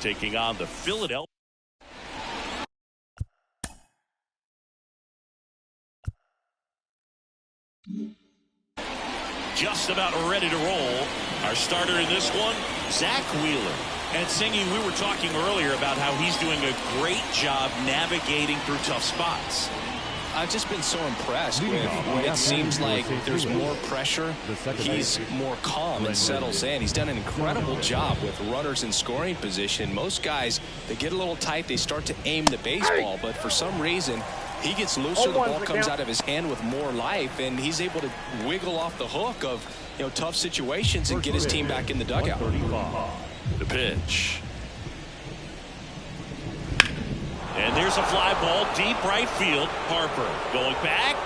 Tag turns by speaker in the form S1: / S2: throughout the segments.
S1: taking on the Philadelphia. Just about ready to roll. Our starter in this one, Zach Wheeler. And Singy, we were talking earlier about how he's doing a great job navigating through tough spots.
S2: I've just been so impressed with when it seems like there's more pressure. He's more calm and settles in. He's done an incredible job with runners in scoring position. Most guys, they get a little tight, they start to aim the baseball, but for some reason, he gets looser, the ball comes out of his hand with more life, and he's able to wiggle off the hook of tough situations and get his team back in the dugout.
S1: The pitch. And there's a fly ball deep right field. Harper going back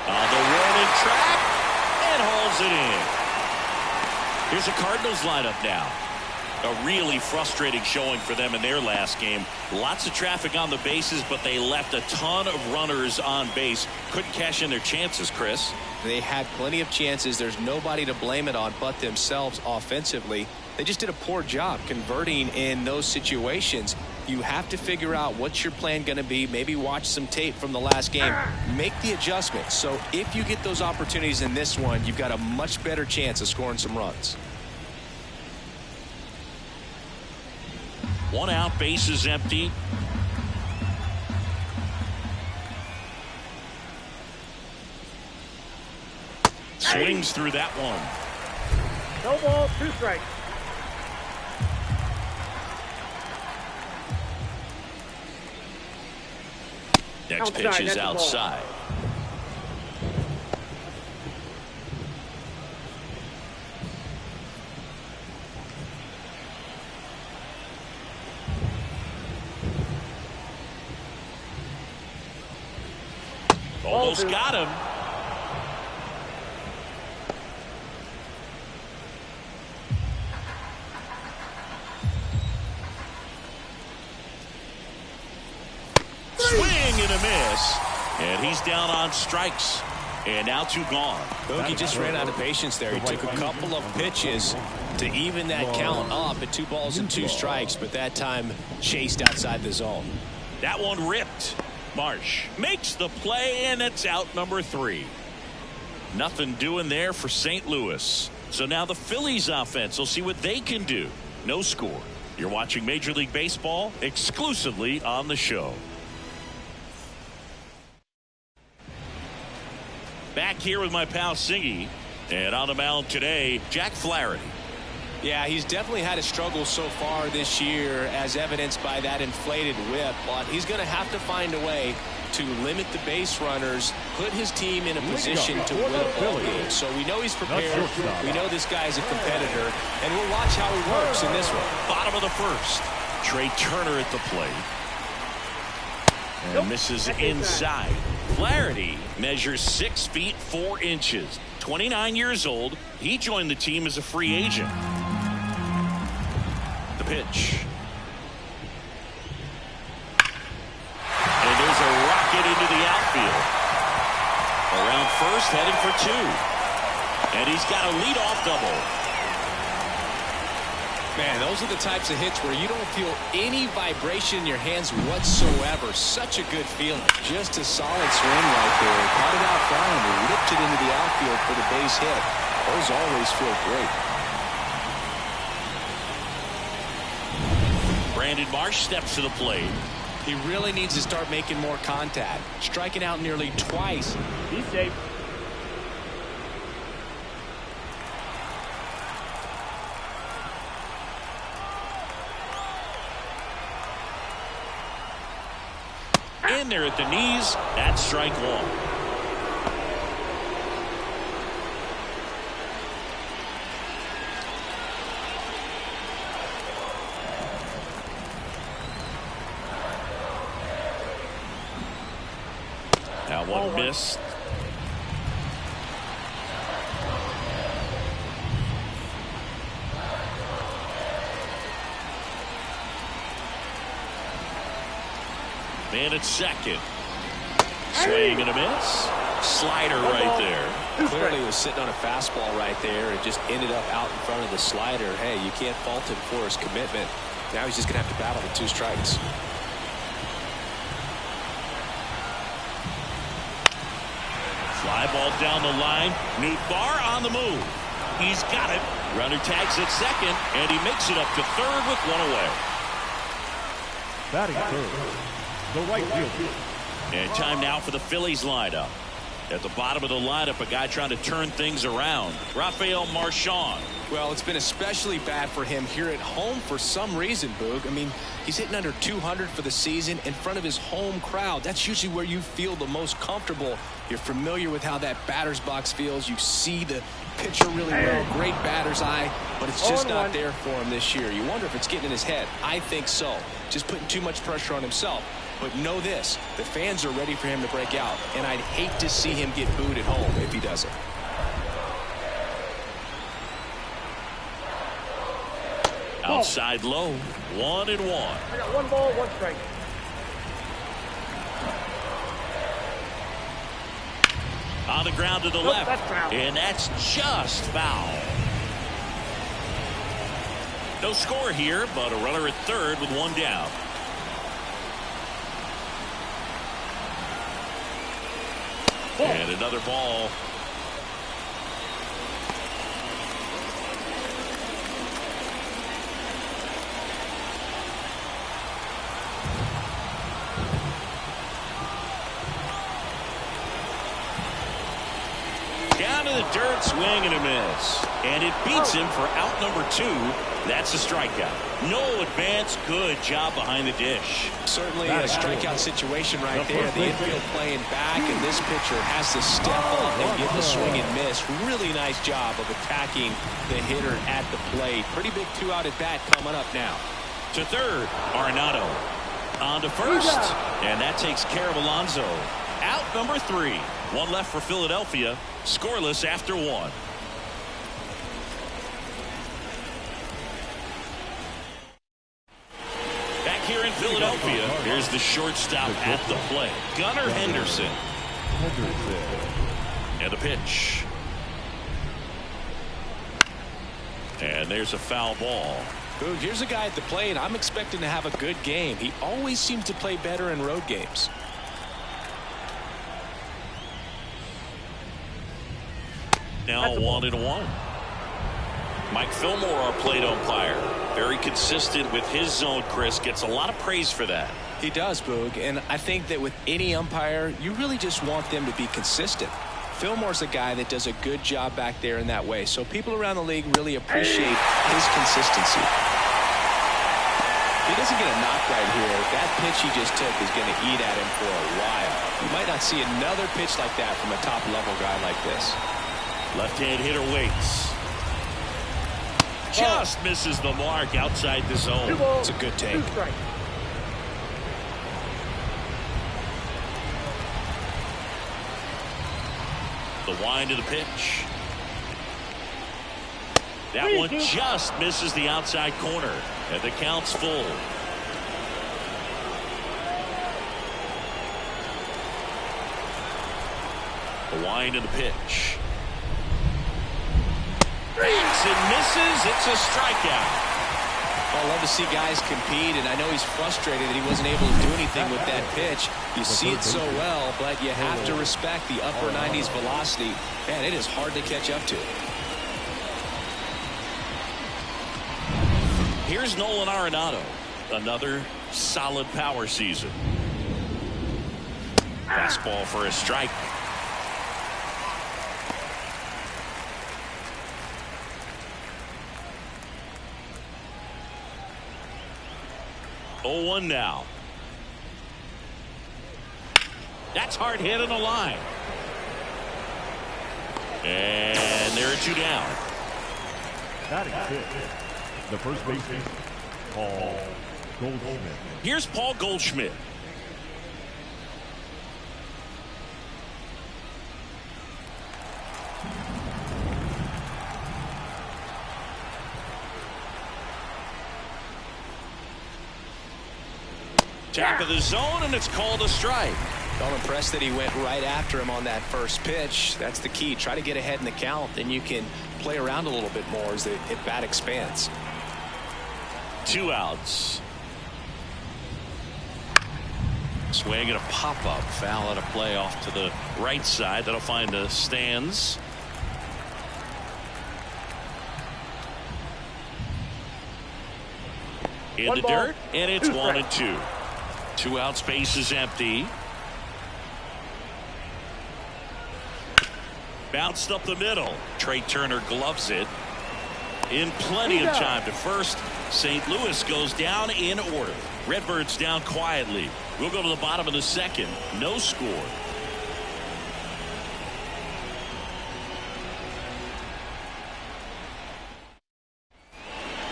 S1: on the warning track and hauls it in. Here's a Cardinals lineup now. A really frustrating showing for them in their last game. Lots of traffic on the bases, but they left a ton of runners on base. Couldn't cash in their chances, Chris.
S2: They had plenty of chances. There's nobody to blame it on but themselves offensively. They just did a poor job converting in those situations. You have to figure out what's your plan going to be. Maybe watch some tape from the last game. Make the adjustment. So if you get those opportunities in this one, you've got a much better chance of scoring some runs.
S1: One out, base is empty. Swings through that one.
S3: No ball, 2 strikes.
S1: Next pitch is outside. Almost got him. Swing and a miss. And he's down on strikes. And now 2 gone.
S2: Bogey just ran out of patience there. He took a couple of pitches to even that count up at 2 balls and 2 strikes, but that time chased outside the zone.
S1: That one ripped. Marsh makes the play, and it's out number 3. Nothing doing there for St. Louis. So now the Phillies offense will see what they can do. No score. You're watching Major League Baseball exclusively on the show. Back here with my pal Singy, and on the mound today, Jack Flaherty.
S2: Yeah, he's definitely had a struggle so far this year, as evidenced by that inflated whip, but he's going to have to find a way to limit the base runners, put his team in a position to win a ball game. So we know he's prepared. We know this guy's a competitor, and we'll watch how he works in this one.
S1: Bottom of the first. Trey Turner at the plate. And misses inside. Flaherty measures 6 feet 4 inches. 29 years old. He joined the team as a free agent. The pitch. And there's a rocket into the outfield. Around first, heading for 2. And he's got a leadoff double.
S2: Man, those are the types of hits where you don't feel any vibration in your hands whatsoever. Such a good feeling. Just a solid swing right there. Caught it out front and ripped it into the outfield for the base hit. Those always feel great.
S1: Brandon Marsh steps to the plate.
S2: He really needs to start making more contact. Striking out nearly twice.
S3: Be safe.
S1: In there at the knees. That's strike 1. Now one missed. Man at second. Swing and a miss. Slider right there.
S2: Clearly was sitting on a fastball right there and just ended up out in front of the slider. Hey, you can't fault him for his commitment. Now he's just going to have to battle the 2 strikes.
S1: Fly ball down the line. Nootbaar on the move. He's got it. Runner tags at second, and he makes it up to third with 1 away.
S4: Batting third, the right fielder.
S1: And time now for the Phillies lineup. At the bottom of the lineup, a guy trying to turn things around, Rafael Marchand.
S2: Well, it's been especially bad for him here at home for some reason, Boog. I mean, he's hitting under 200 for the season in front of his home crowd. That's usually where you feel the most comfortable. You're familiar with how that batter's box feels. You see the pitcher really well. Great batter's eye, but it's just not there for him this year. You wonder if it's getting in his head. I think so. Just putting too much pressure on himself. But know this, the fans are ready for him to break out, and I'd hate to see him get booed at home if he doesn't.
S1: Outside low, 1-1.
S3: I got 1 ball, 1 strike.
S1: On the ground to the left,
S3: that's foul.
S1: And that's just foul. No score here, but a runner at third with 1 down. And another ball. Down to the dirt, swing and a miss. And it beats him for out number 2. That's a strikeout. No advance. Good job behind the dish.
S2: Certainly a strikeout situation right there. The infield playing back, and this pitcher has to step up and get the swing and miss. Really nice job of attacking the hitter at the plate. Pretty big 2-out at bat coming up now.
S1: To third, Arenado. On to first, and that takes care of Alonso. Out number 3. 1 left for Philadelphia. Scoreless after 1. Back here in Philadelphia, here's the shortstop at the plate, Gunnar Henderson. And the pitch. And there's a foul ball.
S2: Boog, here's a guy at the plate. I'm expecting to have a good game. He always seems to play better in road games.
S1: Now 1-1. Mike Fillmore, our plate umpire. Very consistent with his zone, Chris. Gets a lot of praise for that.
S2: He does, Boog. And I think that with any umpire, you really just want them to be consistent. Fillmore's a guy that does a good job back there in that way. So people around the league really appreciate his consistency. If he doesn't get a knock right here, that pitch he just took is going to eat at him for a while. You might not see another pitch like that from a top-level guy like this.
S1: Left-hand hitter waits. Just misses the mark outside the zone.
S2: It's a good take.
S3: 2 strikes.
S1: The wind of the pitch. That one just misses the outside corner. And the count's full. The wind of the pitch. Ranks and misses. It's a strikeout.
S2: I love to see guys compete, and I know he's frustrated that he wasn't able to do anything with that pitch. You see it so well, but you have to respect the upper 90s velocity. Man, it is hard to catch up to.
S1: Here's Nolan Arenado. Another solid power season. Fastball for a strike. Oh, 1 now. That's hard hit on the line. And there are 2 down.
S4: Batting 6th, the first baseman, Paul Goldschmidt.
S1: Here's Paul Goldschmidt. Top of the zone, and it's called a strike.
S2: I'm impressed that he went right after him on that first pitch. That's the key. Try to get ahead in the count, then you can play around a little bit more as the at bat expands.
S1: 2 outs. Swing and a pop-up. Foul at a play off to the right side. That'll find the stands. In the dirt, and it's 1-2. 2 outs, base is empty. Bounced up the middle. Trey Turner gloves it. In plenty of time to first. St. Louis goes down in order. Redbirds down quietly. We'll go to the bottom of the second. No score.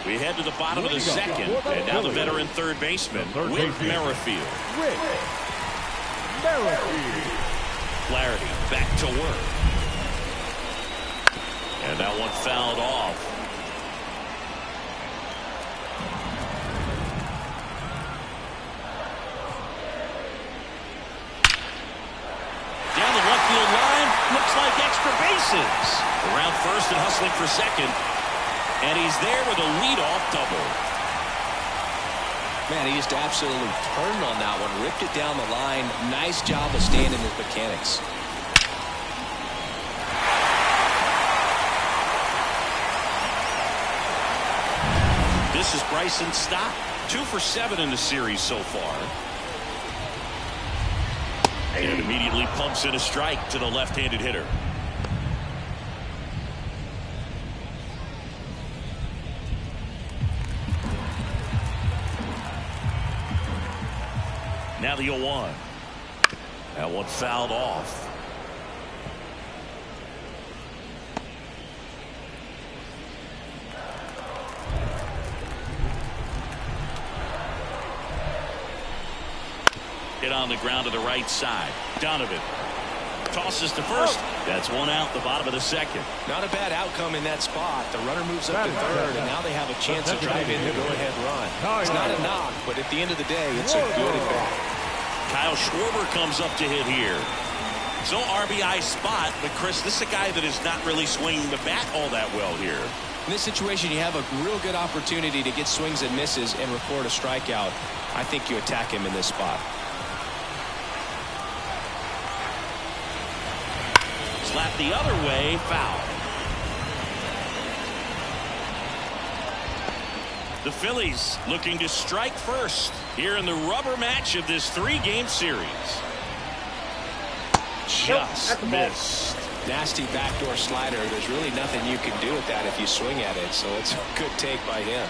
S1: We head to the bottom of the second. And now the veteran third baseman, Whit Merrifield. Flaherty back to work. And that one fouled off. Down the left field line. Looks like extra bases. Around first and hustling for second. And he's there with a leadoff double.
S2: Man, he just absolutely turned on that one. Ripped it down the line. Nice job of staying in his mechanics.
S1: This is Bryson Stott. 2 for 7 in the series so far. And immediately pumps in a strike to the left-handed hitter. Now the 0-1. That one fouled off. Hit on the ground to the right side. Donovan tosses to first. That's 1 out, the bottom of the second.
S2: Not a bad outcome in that spot. The runner moves up to third, and now they have a chance to drive in the go-ahead run. It's not a knock, but at the end of the day, it's a good at bat.
S1: Kyle Schwarber comes up to hit here. So RBI spot, but Chris, this is a guy that is not really swinging the bat all that well here.
S2: In this situation, you have a real good opportunity to get swings and misses and record a strikeout. I think you attack him in this spot.
S1: Slap the other way, foul. The Phillies looking to strike first here in the rubber match of this 3-game series. Just missed.
S2: Nasty backdoor slider. There's really nothing you can do with that if you swing at it, so it's a good take by him.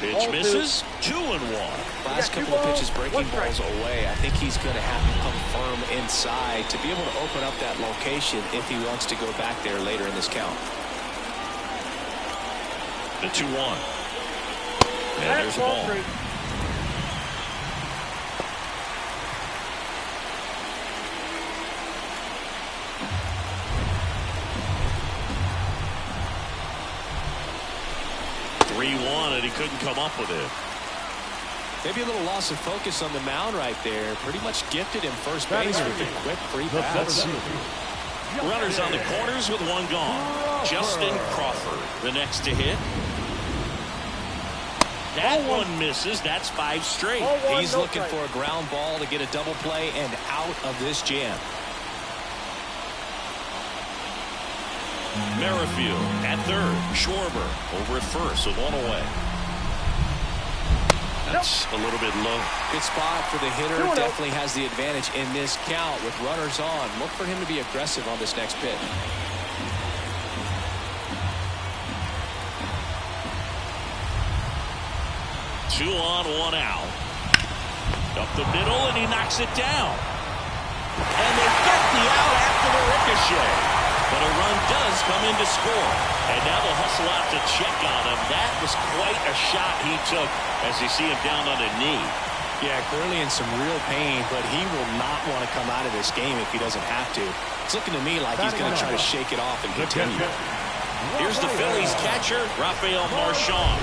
S1: Pitch misses. 2-1.
S2: Last couple of pitches breaking balls away. I think he's going to have to come firm inside to be able to open up that location if he wants to go back there later in this count.
S1: The 2-1. And there's the ball. 3-1, and he couldn't come up with it.
S2: Maybe a little loss of focus on the mound right there. Pretty much gifted him first base with the quick free pass.
S1: Runners on the corners with 1 gone. Justin Crawford, the next to hit. That one misses. That's 5 straight.
S2: He's looking for a ground ball to get a double play and out of this jam.
S1: Merrifield at third. Schwarber over at first with 1 away. That's a little bit low.
S2: Good spot for the hitter. Definitely has the advantage in this count with runners on. Look for him to be aggressive on this next pitch.
S1: Two on, 1 out. Up the middle, and he knocks it down. And they get the out after the ricochet. But a run does come in to score. And now they'll hustle out to check on him. That was quite a shot he took as you see him down on a knee.
S2: Yeah, clearly in some real pain, but he will not want to come out of this game if he doesn't have to. It's looking to me like he's going to try to shake it off and continue.
S1: Here's the Phillies catcher, Rafael Marchand.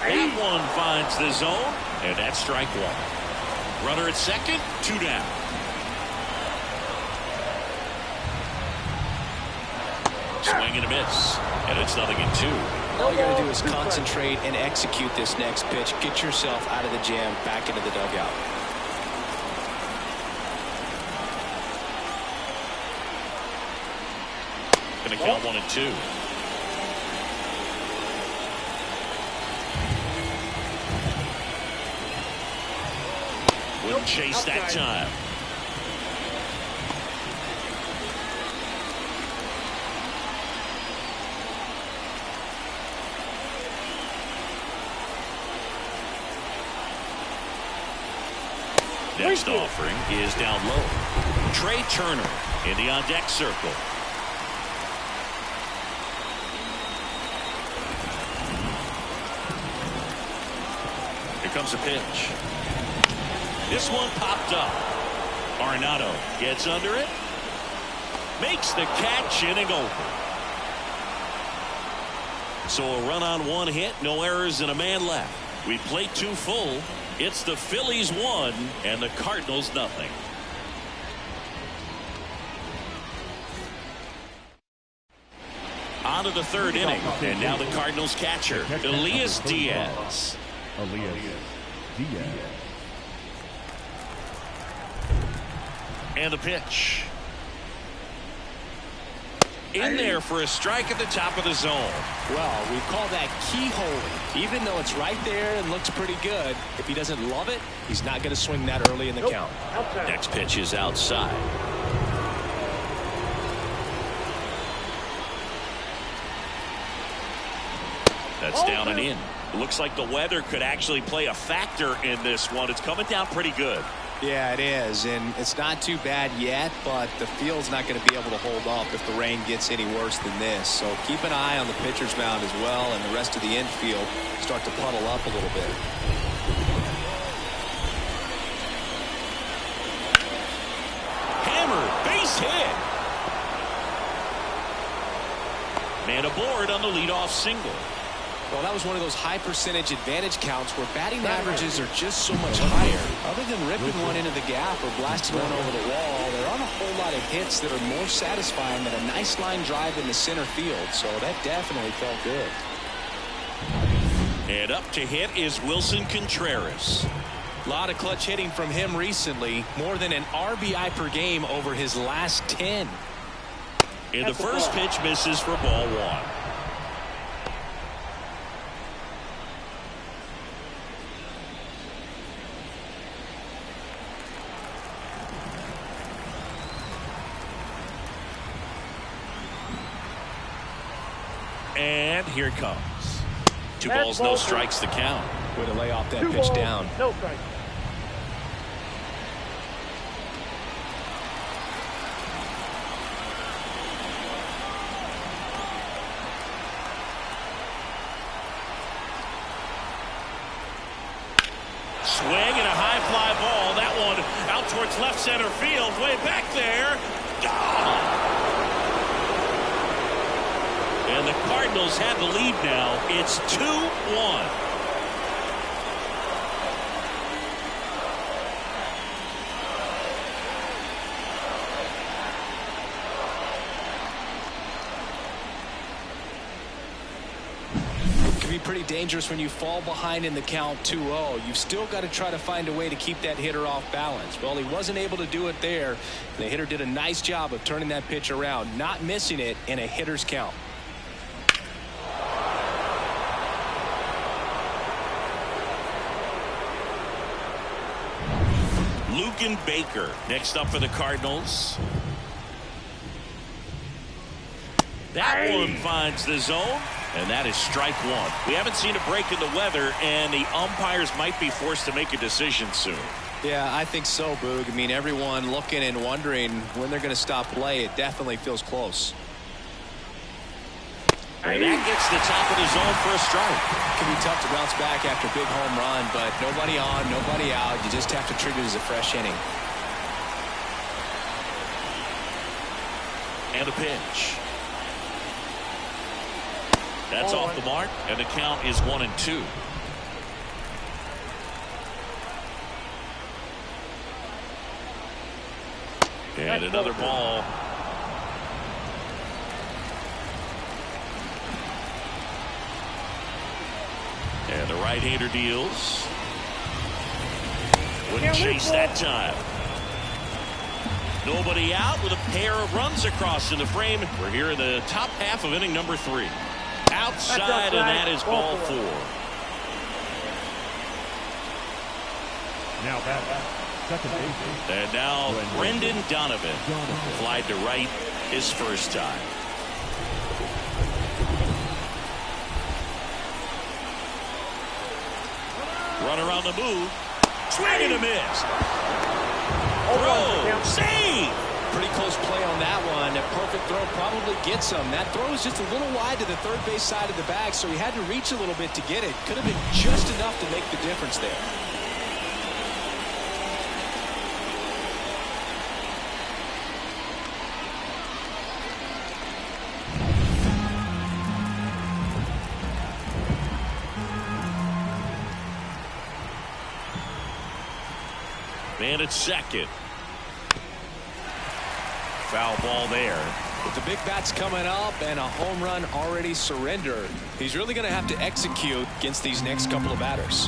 S1: That one finds the zone, and that's strike 1. Runner at second, 2 down. Swing and a miss. And it's 0-2.
S2: All you got to do is concentrate and execute this next pitch. Get yourself out of the jam, back into the dugout.
S1: Going to count 1-2. Wouldn't chase that time. Next offering is down low. Trey Turner in the on-deck circle. Here comes a pitch. This one popped up. Arenado gets under it. Makes the catch, inning over. So a run on one hit, no errors, and a man left. We played 2 full. It's the Phillies 1 and the Cardinals 0. On to the 3rd inning, and now the Cardinals catcher, Elias Diaz. And the pitch. In there for a strike at the top of the zone.
S2: Well, we call that keyhole. Even though it's right there and looks pretty good, if he doesn't love it, he's not going to swing that early in the count.
S1: Next pitch is outside. That's down and in. It looks like the weather could actually play a factor in this one. It's coming down pretty good.
S2: Yeah, it is, and it's not too bad yet, but the field's not going to be able to hold up if the rain gets any worse than this. So keep an eye on the pitcher's mound as well, and the rest of the infield start to puddle up a little bit.
S1: Hammer, base hit. Man aboard on the leadoff single.
S2: Well, that was one of those high percentage advantage counts where batting averages are just so much higher. Other than ripping one into the gap or blasting one over the wall, there aren't a whole lot of hits that are more satisfying than a nice line drive in the center field. So that definitely felt good.
S1: And up to hit is Wilson Contreras.
S2: A lot of clutch hitting from him recently. More than an RBI per game over his last 10.
S1: And the first pitch misses for ball 1. And here it comes. 2 balls, no strikes to count.
S2: Way to lay off that pitch down.
S3: No strike.
S1: Swing and a high fly ball. That one out towards left center field. Way back there. Gone. And the Cardinals have the lead now. It's 2-1.
S2: It can be pretty dangerous when you fall behind in the count 2-0. You've still got to try to find a way to keep that hitter off balance. Well, he wasn't able to do it there. The hitter did a nice job of turning that pitch around, not missing it in a hitter's count.
S1: Luken Baker next up for the Cardinals. That one finds the zone, and that is strike 1. We haven't seen a break in the weather, and the umpires might be forced to make a decision soon.
S2: Yeah, I think so, Boog. I mean, everyone looking and wondering when they're going to stop play. It definitely feels close.
S1: And that gets the top of the zone for a strike.
S2: It can be tough to bounce back after a big home run, but nobody on, nobody out. You just have to treat it as a fresh inning.
S1: And a pitch. That's off the mark, and the count is 1-2. And another ball. right-hander deals. Wouldn't chase that time. Nobody out with a pair of runs across in the frame. We're here in the top half of inning number 3. Outside, and that is ball 4.
S4: Now back, second base.
S1: And now Brendan Donovan. Flied to right his first time. Runner on the move. Swing and a miss. Throw. Save.
S2: Pretty close play on that one. A perfect throw probably gets him. That throw is just a little wide to the third base side of the bag, so he had to reach a little bit to get it. Could have been just enough to make the difference there.
S1: Man at second. Foul ball there.
S2: With the big bats coming up and a home run already surrendered, he's really going to have to execute against these next couple of batters.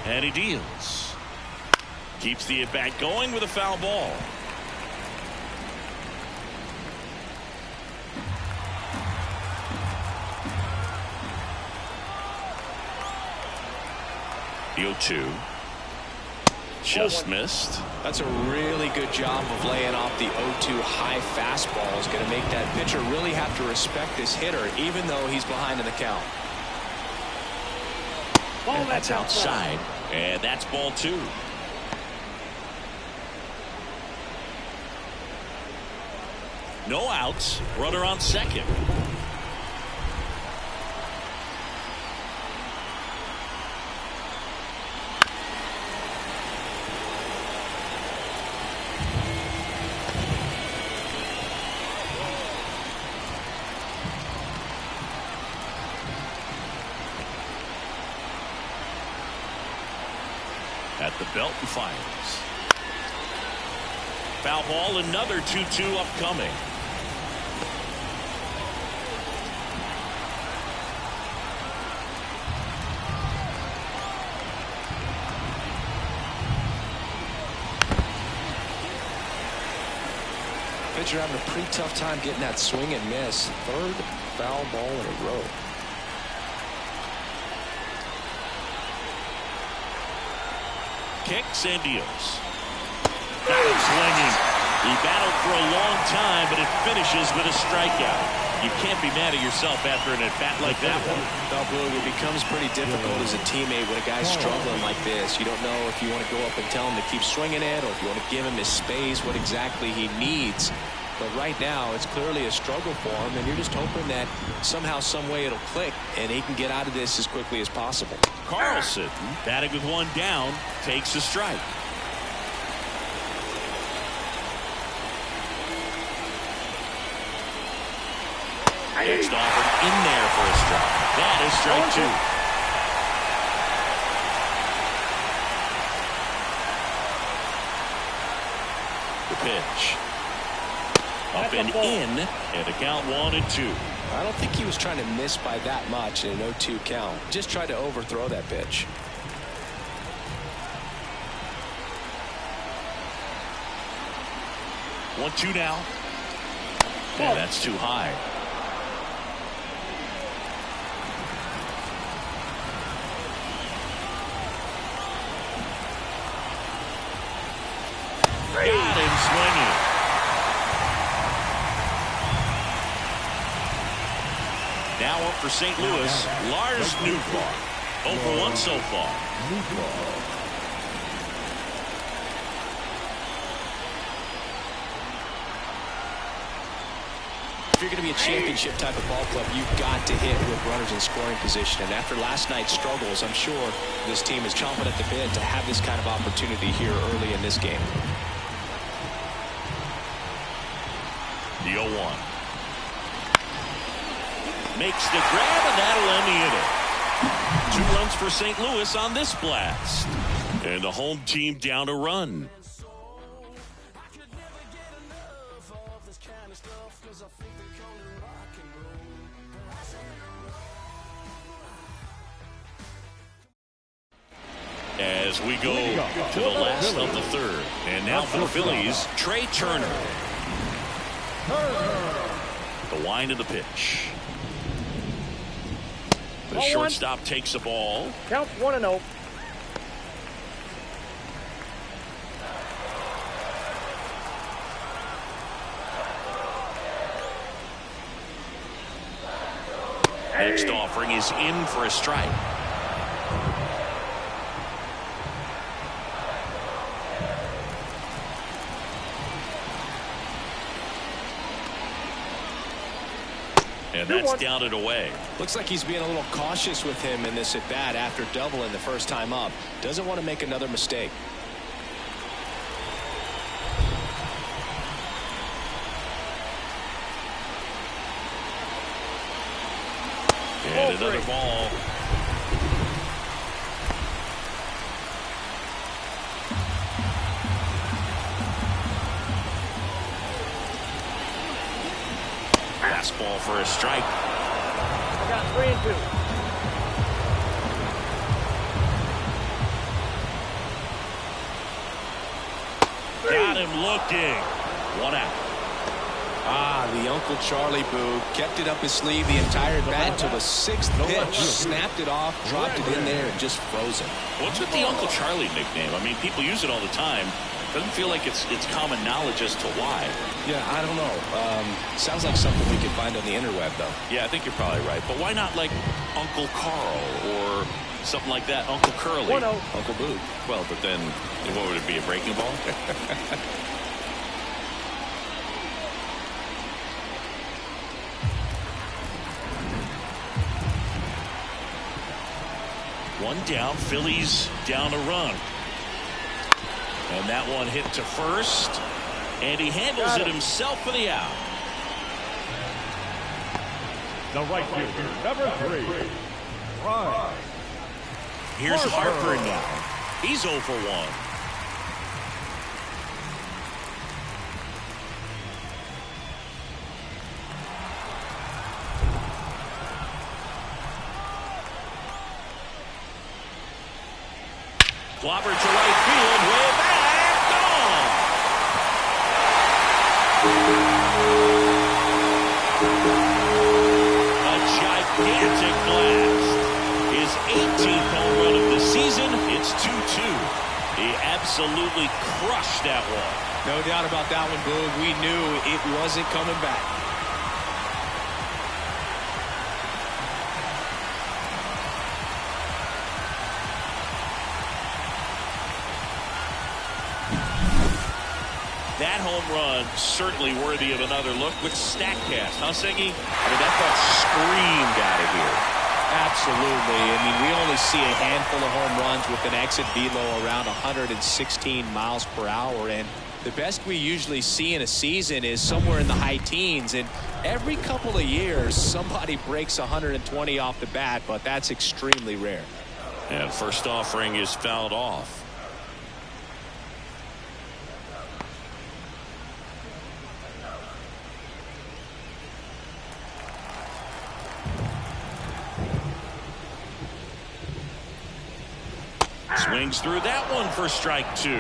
S1: And he deals. Keeps the at-bat going with a foul ball. The 0-2. Just missed.
S2: That's a really good job of laying off the 0-2 high fastball. Is going to make that pitcher really have to respect this hitter, even though he's behind in the count.
S1: And that's outside. And that's ball 2. No outs. Runner on second. At the belt and fires. Foul ball, another 2-2 upcoming.
S2: Pitcher having a pretty tough time getting that swing and miss. Third foul ball in a row.
S1: Kicks and deals. Got him swinging. He battled for a long time, but it finishes with a strikeout. You can't be mad at yourself after an at-bat like that one.
S2: No, Boog, it becomes pretty difficult as a teammate when a guy's struggling like this. You don't know if you want to go up and tell him to keep swinging it, or if you want to give him his space, what exactly he needs. But right now, it's clearly a struggle for him, and you're just hoping that somehow, some way it'll click, and he can get out of this as quickly as possible.
S1: Carlson, batting with one down, takes a strike. Next offer in there for a strike. That is strike 2. The pitch. Up and in, and a count 1-2.
S2: I don't think he was trying to miss by that much in an 0-2 count. Just tried to overthrow that pitch.
S1: One, 2 now. And that's too high. Got him swinging. Now up for St. Louis, Lars Nootbaar. 0 for 1 so far.
S2: If you're going to be a championship type of ball club, you've got to hit with runners in scoring position. And after last night's struggles, I'm sure this team is chomping at the bit to have this kind of opportunity here early in this game.
S1: The 0-1. Makes the grab, and that'll end the inning. 2 runs for St. Louis on this blast. And the home team down a run. As we go to the last of the third. And now for the Phillies, Trey Turner. The wind of the pitch. The shortstop takes the ball.
S3: Counts 1-0.
S1: Next offering is in for a strike. And that's down and away.
S2: Looks like he's being a little cautious with him in this at bat after doubling the first time up. Doesn't want to make another mistake.
S1: And another ball. Fastball for a strike.
S3: I got 3-2.
S1: Got him looking. 1 out.
S2: The Uncle Charlie boo kept it up his sleeve the entire bat until the 6th pitch. Snapped it off, dropped it in there, and just froze him.
S1: What's with the Uncle Charlie nickname? I mean, people use it all the time. Doesn't feel like it's common knowledge as to why.
S2: Yeah, I don't know. Sounds like something we could find on the interweb, though.
S1: Yeah, I think you're probably right. But why not like Uncle Carl or something like that? Uncle Curly.
S3: 1-0.
S1: Uncle Boo. Well, but then what would it be, a breaking ball? One down, Phillies down a run. And that one hit to first. And he handles it himself for the out.
S4: The right fielder, number 3. Right.
S1: Here's Harper now. He's 0 for 1. Clobbered to right field, way back, gone. A gigantic blast. His 18th home run of the season. It's 2-2. He absolutely crushed that one.
S2: No doubt about that one, Boog. We knew it wasn't coming back.
S1: That home run certainly worthy of another look with StatCast, huh, Siggy? I mean, that thought screamed out of here.
S2: Absolutely. I mean, we only see a handful of home runs with an exit velo around 116 miles per hour. And the best we usually see in a season is somewhere in the high teens. And every couple of years, somebody breaks 120 off the bat, but that's extremely rare.
S1: And first offering is fouled off. Swings through that one for strike 2.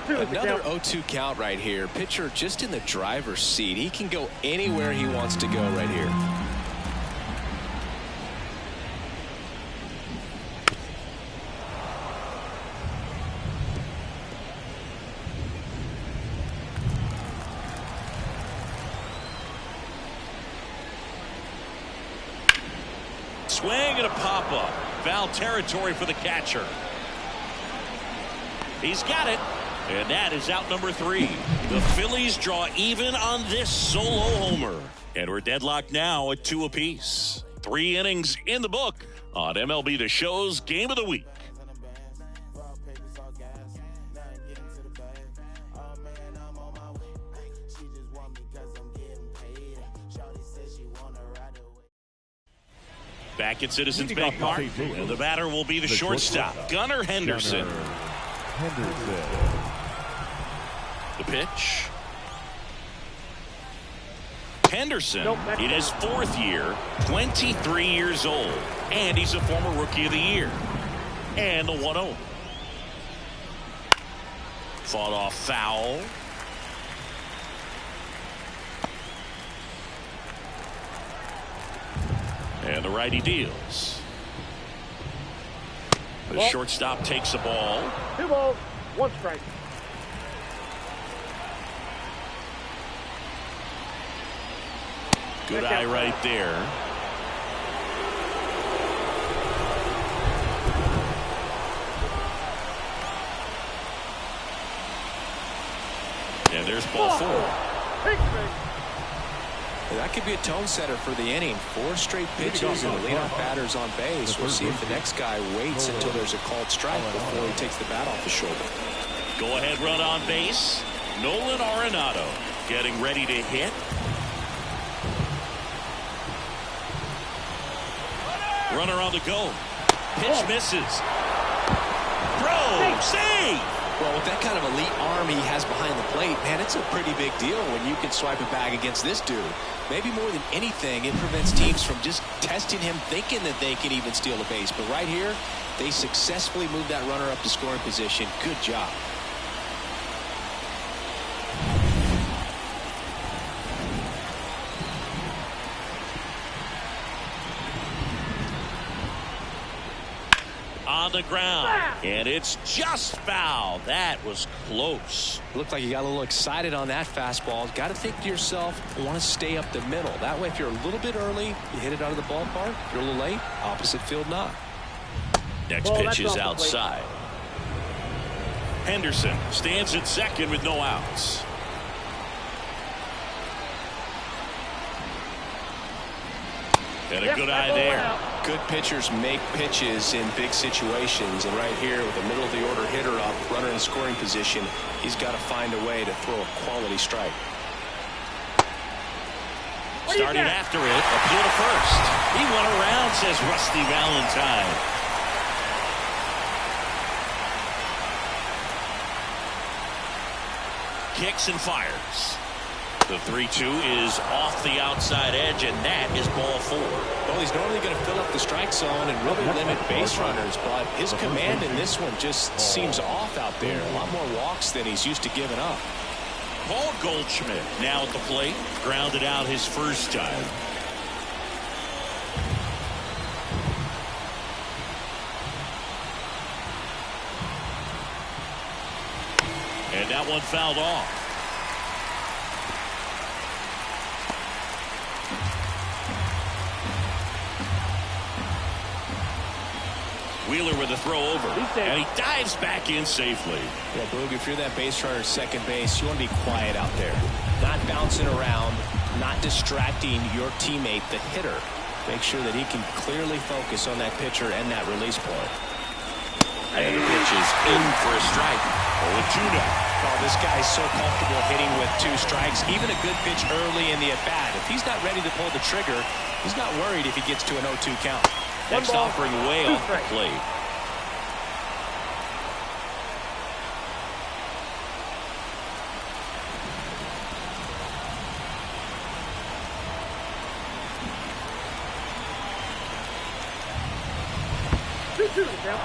S2: Another 0-2 count right here. Pitcher just in the driver's seat. He can go anywhere he wants to go right here.
S1: Swing and a pop-up. Foul territory for the catcher. He's got it. And that is out number 3. The Phillies draw even on this solo homer. And we're deadlocked now at 2 apiece. 3 innings in the book on MLB The Show's Game of the Week. Back at Citizens Bank Park, and the batter will be the shortstop, Gunnar Henderson. The pitch. Henderson in his 4th year, 23 years old, and he's a former Rookie of the Year. And the 1-0. Fought off foul. And the righty deals. The shortstop takes the ball.
S3: 2 balls, 1 strike.
S1: Good eye right there. And there's ball 4.
S2: That could be a tone setter for the inning. 4 straight pitches and the leadoff batter's on base. We'll see if the next guy waits until there's a called strike before he takes the bat off the shoulder.
S1: Go ahead run on base. Nolan Arenado getting ready to hit. Runner on the go. Pitch misses. Throw. Save.
S2: Well, with that kind of elite arm he has behind the plate, man, it's a pretty big deal when you can swipe a bag against this dude. Maybe more than anything, it prevents teams from just testing him, thinking that they can even steal a base. But right here, they successfully moved that runner up to scoring position. Good job.
S1: On the ground, and it's just foul. That was close.
S2: Looked like you got a little excited on that fastball. Got to think to yourself, I want to stay up the middle. That way, if you're a little bit early, you hit it out of the ballpark. If you're a little late, opposite field not.
S1: Next pitch is outside. Henderson stands at second with no outs. And a good eye there.
S2: Good pitchers make pitches in big situations, and right here with the middle of the order hitter up, runner in scoring position, he's got to find a way to throw a quality strike.
S1: Starting after it, appeal to first. He went around, says Rusty Valentine. Kicks and fires. The 3-2 is off the outside edge, and that is ball 4.
S2: Well, he's normally going to fill up the strike zone and really limit base runners, but his command in this one just seems off out there. A lot more walks than he's used to giving up.
S1: Paul Goldschmidt now at the plate, grounded out his first time. And that one fouled off. Wheeler with a throw over, and he dives back in safely.
S2: Yeah, Boog, if you're that base runner at second base, you want to be quiet out there. Not bouncing around, not distracting your teammate, the hitter. Make sure that he can clearly focus on that pitcher and that release point.
S1: And the pitch is in for a strike. 0-2 now.
S2: Oh, this guy's so comfortable hitting with 2 strikes. Even a good pitch early in the at-bat. If he's not ready to pull the trigger, he's not worried if he gets to an 0-2 count.
S1: Next offering way off the plate.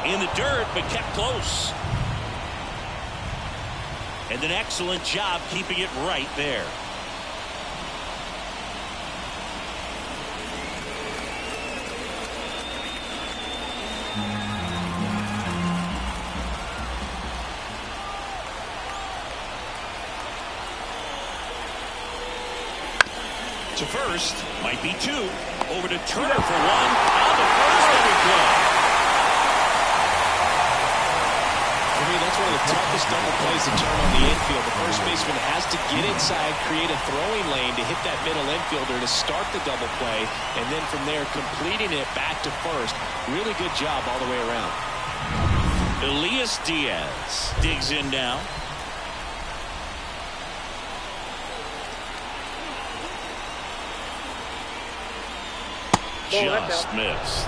S1: In the dirt, but kept close. And an excellent job keeping it right there. To first, might be 2. Over to Turner for 1. On the first, let it go.
S2: For me, that's one of the toughest double plays to turn on the infield. The first baseman has to get inside, create a throwing lane to hit that middle infielder to start the double play, and then from there completing it back to first. Really good job all the way around.
S1: Elias Diaz digs in now. Just missed.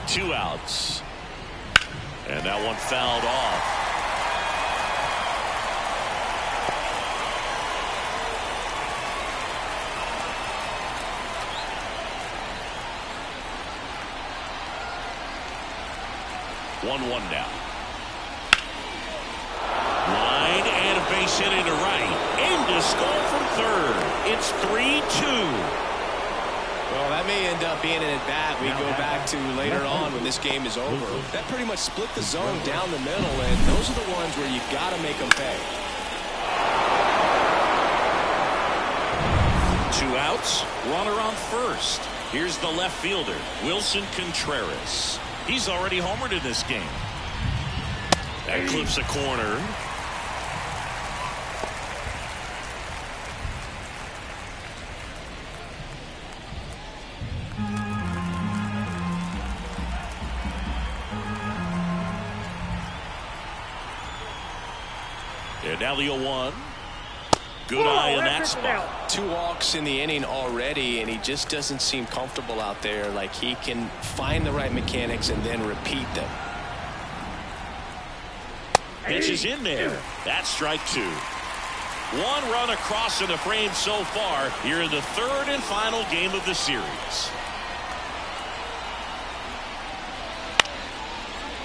S1: Two outs. And that one fouled off. 1-1 now. Line and a base hit into right. Aimed to score from third. It's 3-2.
S2: Well, that may end up being an at-bat we go back to later on when this game is over. That pretty much split the zone down the middle, and those are the ones where you got to make them pay.
S1: 2 outs, runner on first. Here's the left fielder, Wilson Contreras. He's already homered in this game. That clips a corner. And now the 0-1. Good eye in that spot.
S2: 2 walks in the inning already, and he just doesn't seem comfortable out there. Like he can find the right mechanics and then repeat them.
S1: Pitch is in there. That's strike 2. 1 run across in the frame so far here in the 3rd and final game of the series.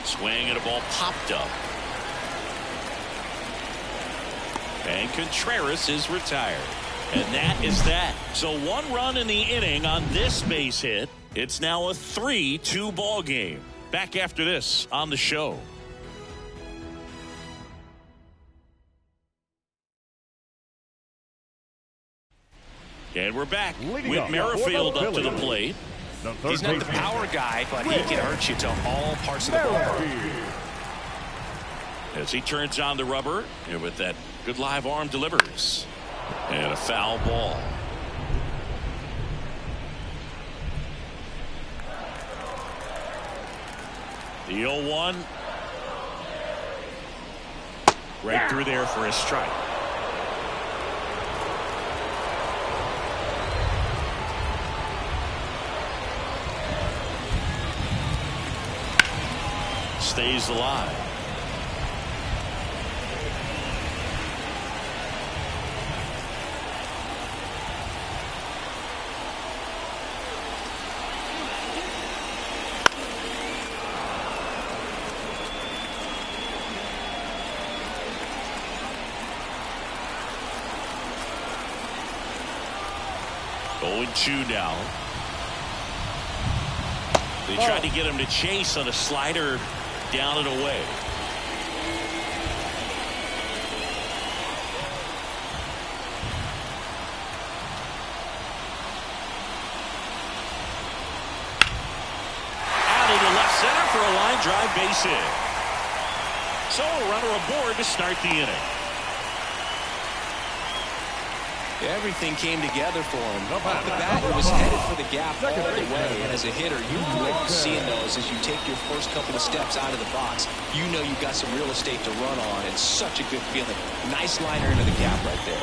S1: Swing and a ball popped up. And Contreras is retired. And that is that. So 1 run in the inning on this base hit. It's now a 3-2 ball game. Back after this on the show. And we're back with Merrifield up to the plate.
S2: He's not the power guy, but he can hurt you to all parts of the ballpark.
S1: As he turns on the rubber, and with that good live arm delivers. And a foul ball. The 0-1. Right through there for a strike. Stays alive. Going 2 now. They tried to get him to chase on a slider down and away. Out into left center for a line drive base hit. So a runner aboard to start the inning.
S2: Everything came together for him. Off the bat, it was headed for the gap all the way. And as a hitter, you love seeing those as you take your first couple of steps out of the box. You know you've got some real estate to run on. It's such a good feeling. Nice liner into the gap right there.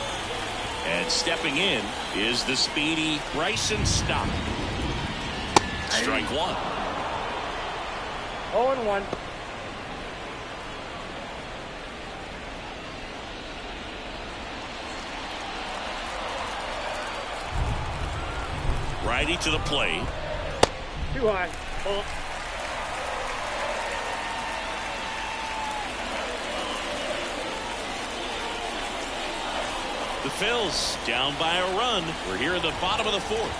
S1: And stepping in is the speedy Bryson Stott. Strike 1.
S3: 0-1.
S1: Righty to the plate.
S3: Too high. Ball.
S1: The Phillies down by a run. We're here at the bottom of the 4th.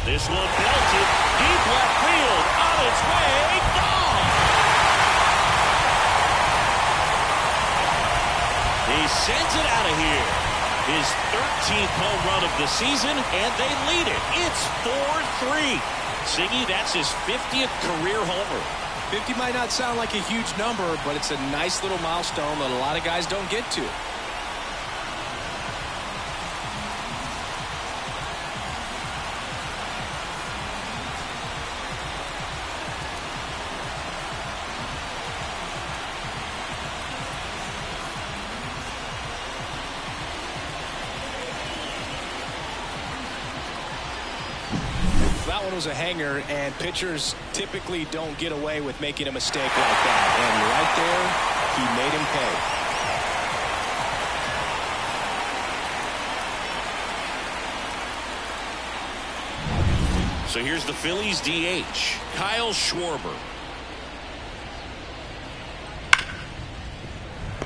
S1: This one belted deep left field. On its way. Gone. He sends it out of here. His 13th home run of the season, and they lead it. It's 4-3. Siggy, that's his 50th career homer.
S2: 50 might not sound like a huge number, but it's a nice little milestone that a lot of guys don't get to. That one was a hanger, and pitchers typically don't get away with making a mistake like that. And right there, he made him pay.
S1: So here's the Phillies DH, Kyle Schwarber.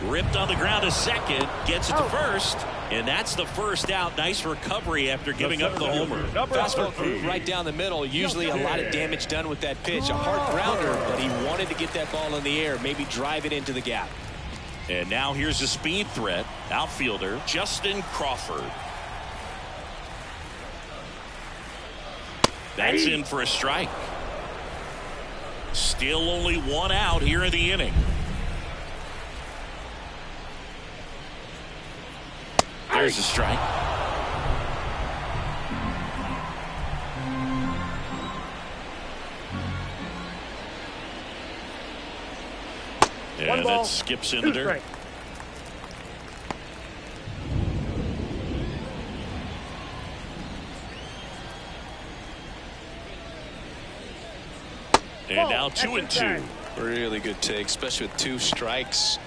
S1: Ripped on the ground to second. Gets it to first. And that's the first out. Nice recovery after giving up the homer.
S2: Fastball right down the middle. Usually a lot of damage done with that pitch. A hard grounder, but he wanted to get that ball in the air. Maybe drive it into the gap.
S1: And now here's a speed threat. Outfielder Justin Crawford. That's in for a strike. Still only one out here in the inning. There's a strike. And that skips in the dirt. And now 2-2.
S2: Really good take, especially with 2 strikes.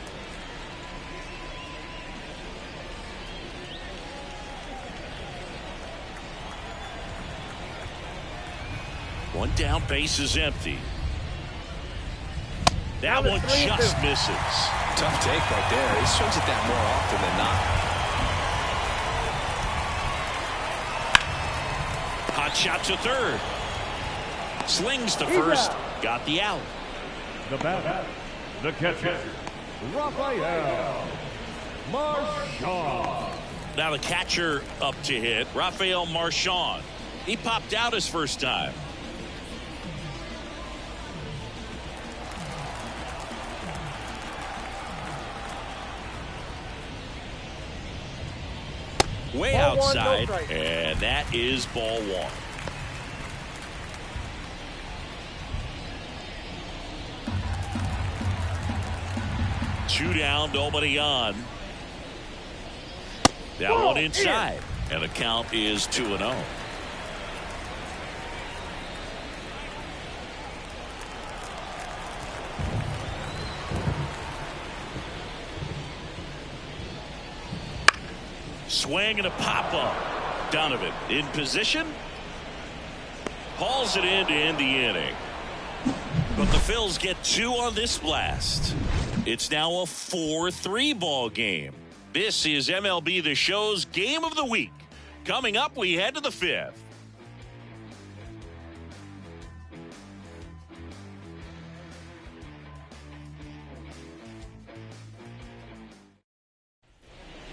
S1: One down, base is empty. That one just misses.
S2: Tough take right there. He swings at that more often than not.
S1: Hot shot to third. Slings to first. Got the out.
S4: The batter, the catcher, Rafael Marchand.
S1: Now the catcher up to hit, Rafael Marchand. He popped out his first time. Way outside, and that is ball 1. Two down, nobody on. That one inside, and the count is 2-0. Swing and a pop-up. Donovan in position. Hauls it in to end the inning. But the Phils get 2 on this blast. It's now a 4-3 ball game. This is MLB The Show's Game of the Week. Coming up, we head to the 5th.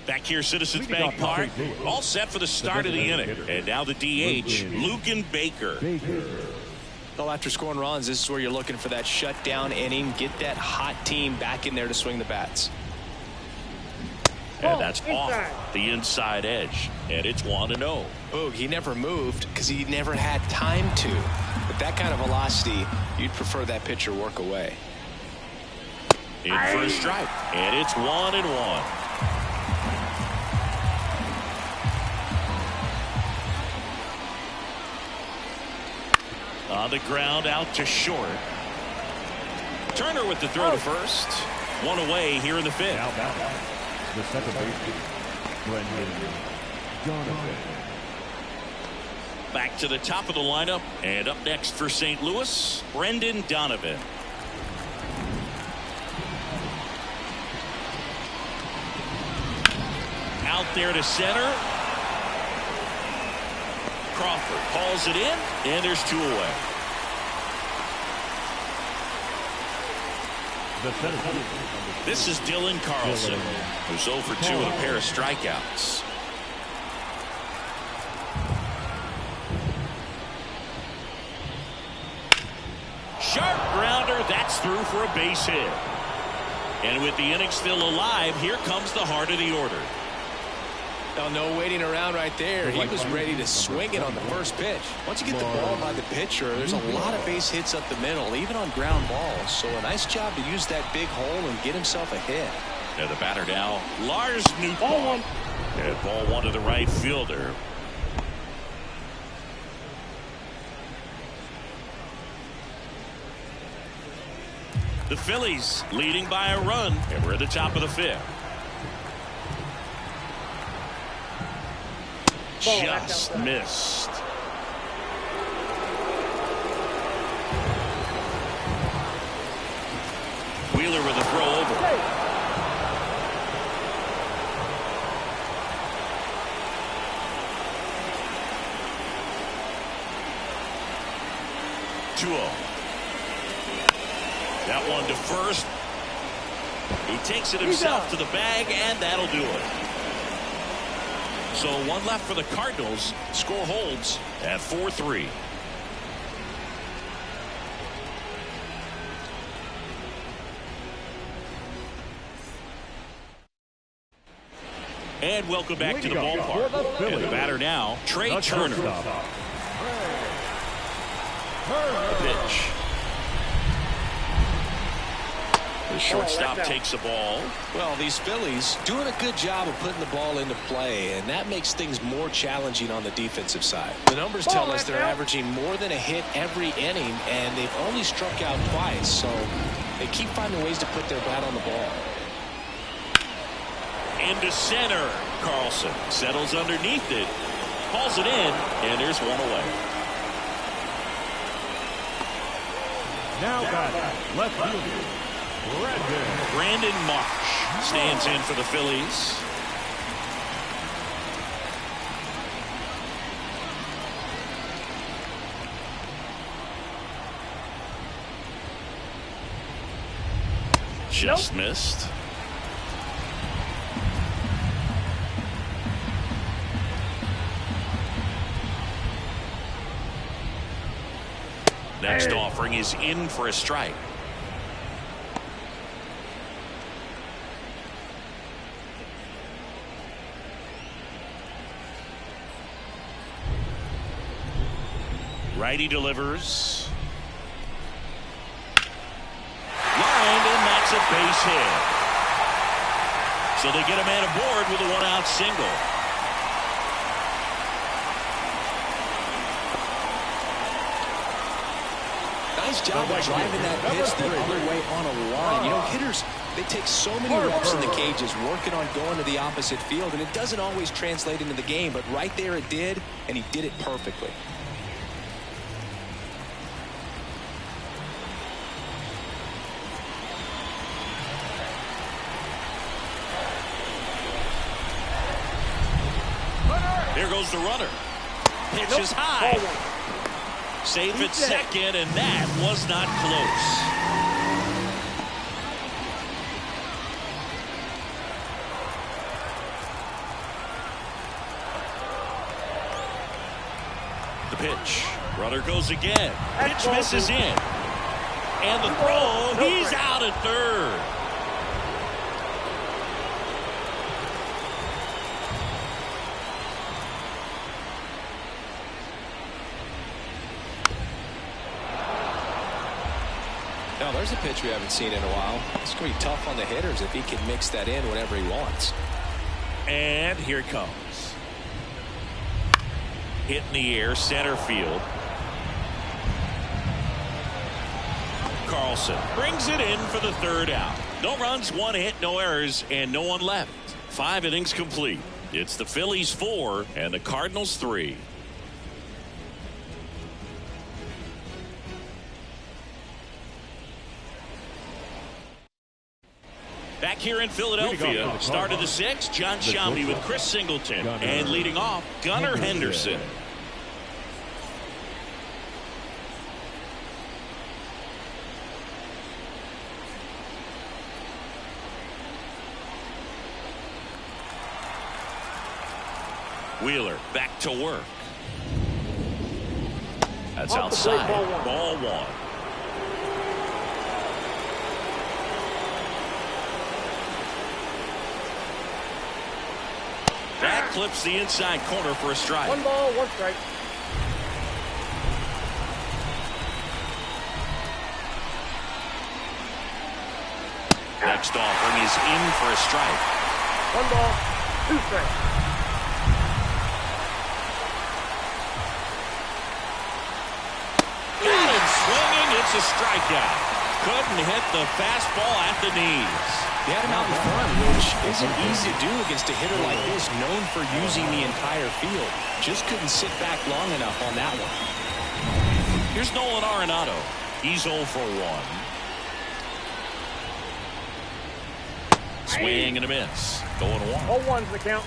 S1: Back here, Citizens Bank Park, all set for the start of the inning. And now the DH, Luken Baker.
S2: Well, after scoring runs, this is where you're looking for that shutdown inning. Get that hot team back in there to swing the bats.
S1: And that's off the inside edge. And it's 1-0.
S2: Boog, he never moved because he never had time to. With that kind of velocity, you'd prefer that pitcher work away.
S1: In for a strike. And it's 1-1. On the ground, out to short. Turner with the throw to first. One away here in the 5th.
S4: Now back, the second baseman, Brendan Donovan.
S1: Back to the top of the lineup, and up next for St. Louis, Brendan Donovan. Out there to center. Crawford hauls it in, and there's 2 away. This is Dylan Carlson, who's 0 for 2 with a pair of strikeouts. Sharp grounder, that's through for a base hit. And with the inning still alive, here comes the heart of the order.
S2: Oh, no waiting around right there. He was ready to swing it on the first pitch. Once you get the ball by the pitcher, there's a lot of base hits up the middle, even on ground balls. So a nice job to use that big hole and get himself a hit.
S1: And the batter now, Lars Nootbaar. And ball 1 to the right fielder. The Phillies leading by a run, and we're at the top of the 5th. Just missed. Wheeler with a throw over. 2-0. That one to first. He takes it himself to the bag, and that'll do it. So one left for the Cardinals. Score holds at 4-3. And welcome back to the ballpark. And the batter now, Trey Turner. The pitch. The shortstop takes the ball.
S2: Well, these Phillies doing a good job of putting the ball into play, and that makes things more challenging on the defensive side. The numbers tell us they're averaging more than a hit every inning, and they've only struck out twice, so they keep finding ways to put their bat on the ball.
S1: Into center. Carlson settles underneath it, hauls it in, and there's one away.
S4: Now back, left fielder,
S1: Brandon Marsh stands in for the Phillies. Just missed. Next offering is in for a strike. Righty delivers. Lined, and that's a base hit. So they get a man aboard with a one-out single.
S2: Nice job of driving that pitch the other way on a line. You know, hitters, they take so many reps in the cages working on going to the opposite field, and it doesn't always translate into the game, but right there it did, and he did it perfectly.
S1: Here goes the runner. Pitch is high. Safe at second, and that was not close. The pitch. Runner goes again. Pitch misses in. And the throw. He's out at third.
S2: Now, there's a pitch we haven't seen in a while. It's going to be tough on the hitters if he can mix that in whenever he wants.
S1: And here it comes. Hit in the air, center field. Carlson brings it in for the third out. No runs, one hit, no errors, and no one left. 5 innings complete. It's the Phillies 4 and the Cardinals 3. Back here in Philadelphia, start of the 6th, John Sciambi with Chris Singleton. And leading off, Gunnar Henderson. Wheeler back to work. That's outside. Ball one. That clips the inside corner for a strike.
S3: 1 ball, 1 strike.
S1: Next offering is in for a strike.
S3: 1 ball, 2 strikes.
S1: Got him swinging. It's a strikeout. Couldn't hit the fastball at the knees.
S2: He had him out in front, which isn't easy to do against a hitter like this, known for using the entire field. Just couldn't sit back long enough on that one.
S1: Here's Nolan Arenado. He's 0 for 1. Swing and a miss. Going 1.
S3: 0-1's the count.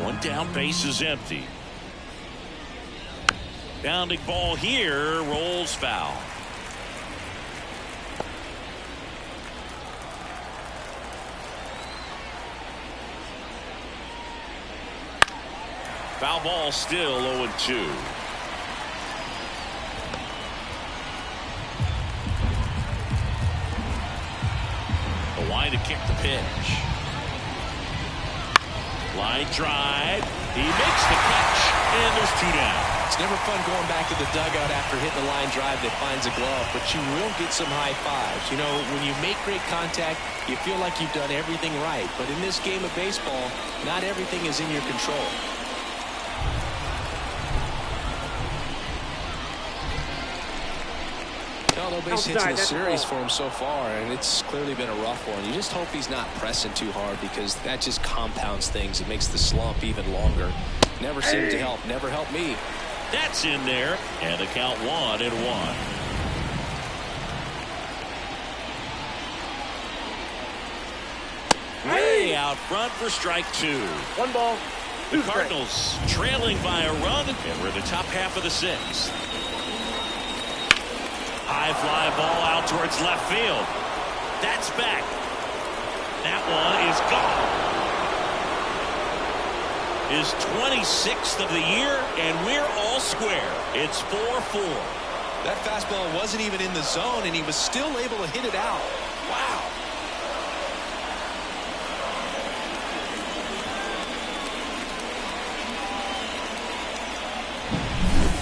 S1: One down, base is empty. Bounding ball here, rolls foul. Foul ball, still 0-2. The line to kick the pitch. Line drive. He makes the catch, and there's 2 down.
S2: It's never fun going back to the dugout after hitting the line drive that finds a glove, but you will get some high fives. You know, when you make great contact, you feel like you've done everything right. But in this game of baseball, not everything is in your control. No base hits in the series for him so far, and it's clearly been a rough one. You just hope he's not pressing too hard, because that just compounds things. It makes the slump even longer. Never seemed to help. Never helped me.
S1: That's in there, and the count 1-1. Way out front for strike 2.
S3: 1 ball.
S1: The Cardinals trailing by a run, and we're in the top half of the 6th. High fly ball out towards left field. That's back. That one is gone. His 26th of the year, and we're all square. It's 4-4.
S2: That fastball wasn't even in the zone, and he was still able to hit it out. Wow.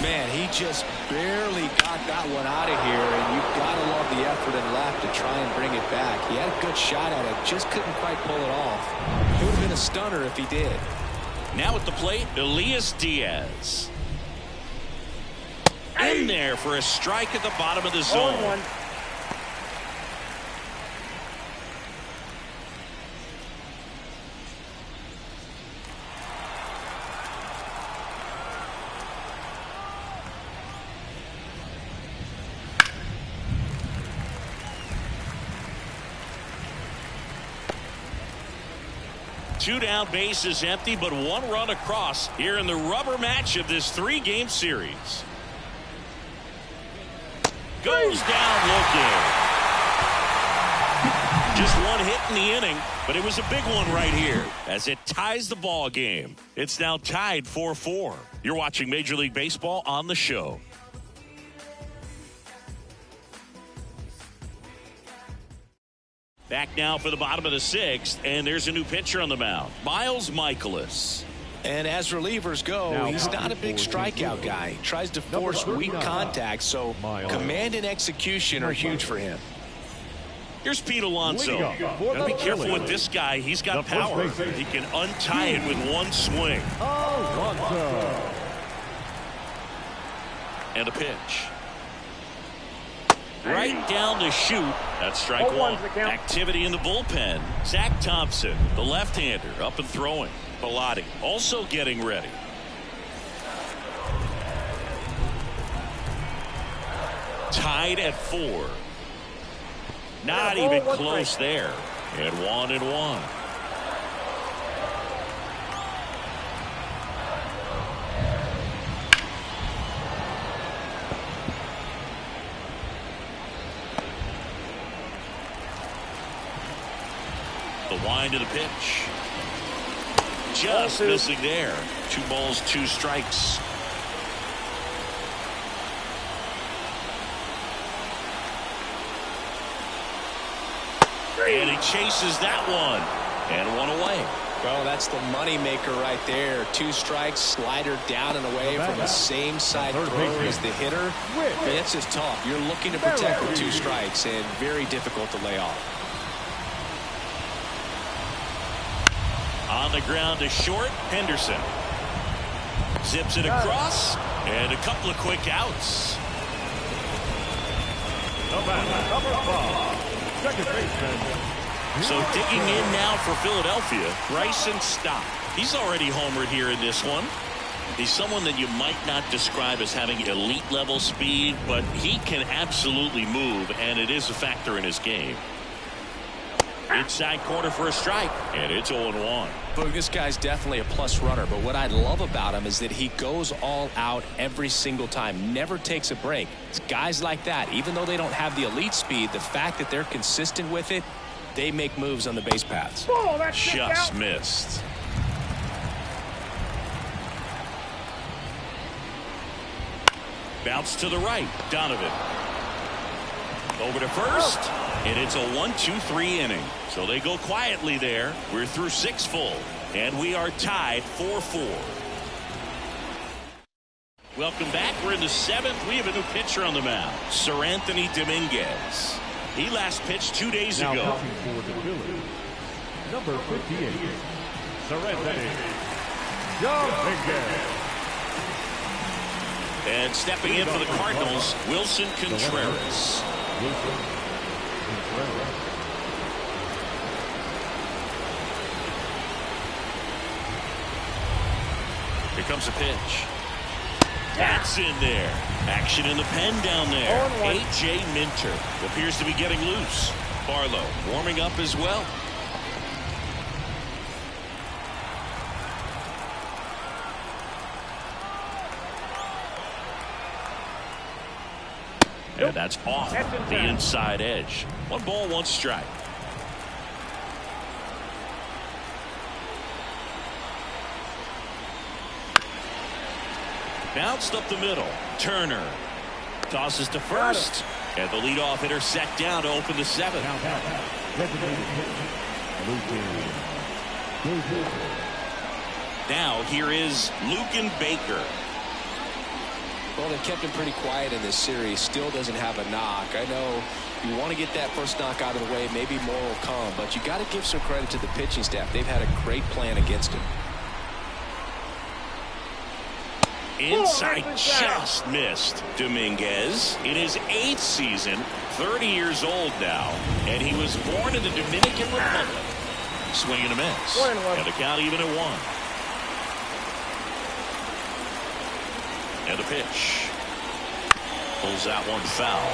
S2: Man, he just barely got that one out of here, and you've got to love the effort and left to try and bring it back. He had a good shot at it, just couldn't quite pull it off. It would have been a stunner if he did.
S1: Now at the plate, Elias Diaz. In there for a strike at the bottom of the zone.
S3: 0-1.
S1: Two down, base is empty, but 1 run across here in the rubber match of this 3-game series. Goes down looking. Just 1 hit in the inning, but it was a big one right here as it ties the ball game. It's now tied 4-4. You're watching Major League Baseball on the show. Back now for the bottom of the 6th, and there's a new pitcher on the mound, Miles Michaelis.
S2: And as relievers go, he's not a big strikeout guy. He tries to force weak contact, so command and execution are huge for him.
S1: Here's Pete Alonso. Gotta be careful with this guy. He's got power. He can untie it with 1 swing. And a pitch. Right down to shoot. That's strike 1. Activity in the bullpen. Zach Thompson, the left-hander, up and throwing. Bilotti also getting ready. Tied at 4. Not even close there. And 1-1. The wind of the pitch. Just missing there. 2 balls, 2 strikes. And he chases that one. And 1 away.
S2: Well, that's the money maker right there. 2 strikes, slider down and away from the same side thrower as the hitter. It's just tough. You're looking to protect with 2 strikes, and very difficult to lay off.
S1: On the ground to short, Henderson. Zips it across, and a couple of quick outs.
S4: Second baseman.
S1: So digging in now for Philadelphia, Bryson Stott. He's already homered here in this one. He's someone that you might not describe as having elite level speed, but he can absolutely move, and it is a factor in his game. Inside corner for a strike, and it's 0-1.
S2: Look, this guy's definitely a plus runner, but what I love about him is that he goes all out every single time, never takes a break. It's guys like that, even though they don't have the elite speed, the fact that they're consistent with it, they make moves on the base paths.
S3: Oh, that's
S1: Just missed. Bounce to the right. Donovan. Over to first. And it's a 1-2-3 inning. So they go quietly there. We're through 6 full. And we are tied 4-4. Welcome back. We're in the 7th. We have a new pitcher on the mound. Sir Anthony Dominguez. He last pitched 2 days ago.
S4: Now pitching for the Phillies, number 58, Sir Anthony Dominguez.
S1: And stepping in for the Cardinals, Wilson Contreras. Here comes a pitch. That's in there. Action in the pen down there. A.J. Minter appears to be getting loose. Barlow warming up as well. And that's off the inside edge. 1 ball, 1 strike. Bounced up the middle. Turner tosses to first. And the leadoff hitter set down to open the 7th. Now here is Luken Baker.
S2: Well, they've kept him pretty quiet in this series. Still doesn't have a knock. I know you want to get that first knock out of the way. Maybe more will come. But you got to give some credit to the pitching staff. They've had a great plan against him.
S1: Inside just missed. Dominguez in his 8th season, 30 years old now, and he was born in the Dominican Republic. Swing and a miss.
S3: 1-1.
S1: And the count even at 1. And the pitch. Pulls that one foul.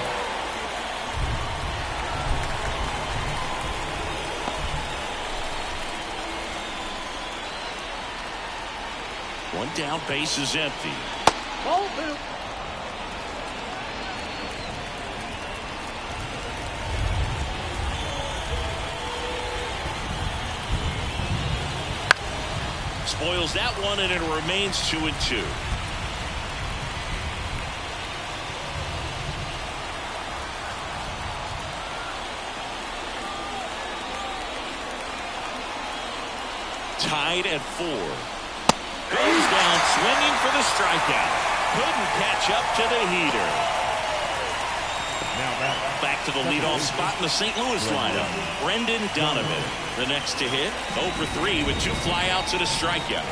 S1: One down, base is empty.
S3: Ball 2.
S1: Spoils that one, and it remains 2-2. Tied at 4. Goes down swinging for the strikeout. Couldn't catch up to the heater.
S4: Now
S1: back to the leadoff spot in the St. Louis lineup. Brendan Donovan, the next to hit. 0 for 3 with 2 flyouts and a strikeout.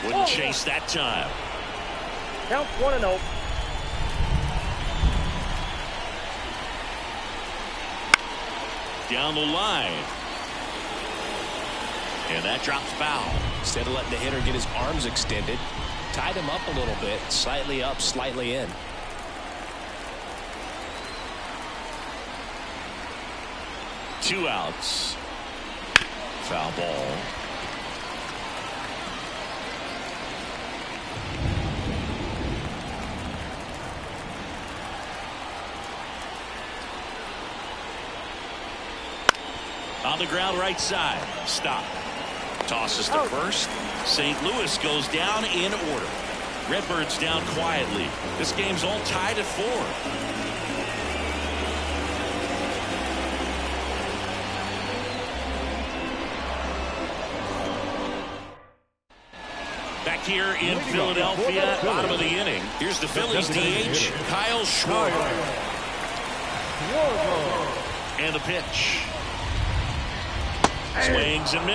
S1: Wouldn't chase that time.
S3: Count 1-0.
S1: Down the line. And that drops foul.
S2: Instead of letting the hitter get his arms extended, tied him up a little bit, slightly up, slightly in.
S1: Two outs. Foul ball. On the ground right side. Stop. Tosses to first. St. Louis goes down in order. Redbirds down quietly. This game's all tied at 4. Back here in Philadelphia, bottom of the inning. Here's the Phillies DH, Kyle Schwarber. And the pitch. Swings and misses.